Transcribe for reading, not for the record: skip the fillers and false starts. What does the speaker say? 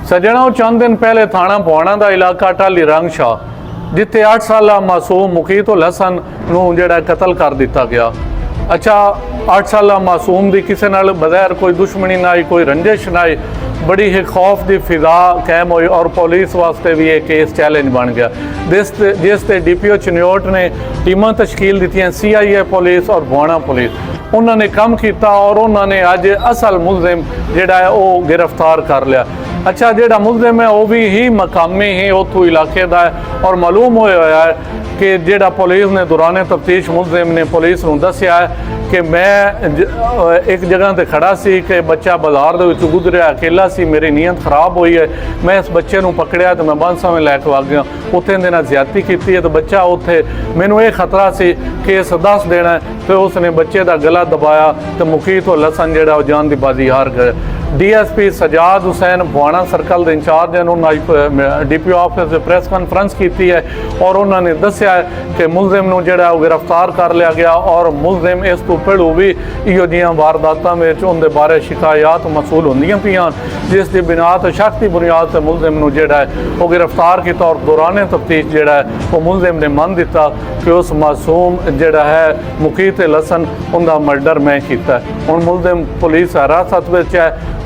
सजणों, चंद दिन पहले थाना पुआणा का इलाका टाली रंग शाह जिथे 8 साला मासूम मुकीत उल हसन नूं जिहड़ा कतल कर दिता गया। अच्छा, 8 साला मासूम की किसी नाल बगैर कोई दुश्मनी ना आई, कोई रंजिश ना आई, बड़ी ही खौफ की फिजा कायम हुई और पुलिस वास्ते भी ये केस चैलेंज बन गया, जिसते DPO चनियोट ने टीमां तश्कील दी, CIA पुलिस और पुआणा पुलिस उन्होंने काम किया और उन्होंने अज असल मुलजिम जिहड़ा है वो गिरफ्तार कर लिया। अच्छा, जिहड़ा मुलजिम है वो भी ही मकामी ही उतों इलाके का है और मालूम होया है कि जिहड़ा पुलिस ने दौरान तफ्तीश मुलजिम ने पुलिस नूं दस्सिया है कि मैं एक जगह ते खड़ा सी कि बच्चा बाजार दे विचों गुजरिया, अकेला सी, मेरी नीयत खराब हुई है, मैं इस बच्चे नूं पकड़िया तो मैं बंसा में लैके आ गया, उत्थे इहदे नाल ज्यादती कीती है तो बच्चा उत्थे मैनूं ये खतरा सी कि इस दस देना है, तो उसने बच्चे का गला दबाया तो मुकीत उल हसन जिहड़ा जान दी बाजी हार गए। DSP सजाद हुसैन पुआणा सर्कल के इंचार्ज हैं, उन्होंने DPO ऑफिस से प्रेस कॉन्फ्रेंस की है और उन्होंने दस्सिया है कि मुलजिम नूं जिहड़ा गिरफ्तार कर लिया गया और मुलजिम इस तो पहलू भी इहो जिहियां वारदातां विच उहदे बारे शिकायत मसूल होंदियां पियां, जिस दी बिना ते शक दी बुनियाद ते मुलजिम नूं जिहड़ा है वो गिरफ्तार किया और दौरान तफ्तीश जिहड़ा है वो मुलजिम ने मन दिता कि उस मासूम जिहड़ा है मुकीत उल हसन उनका मर्डर मैं किया। हुण मुलजिम पुलिस हिरासत विच है।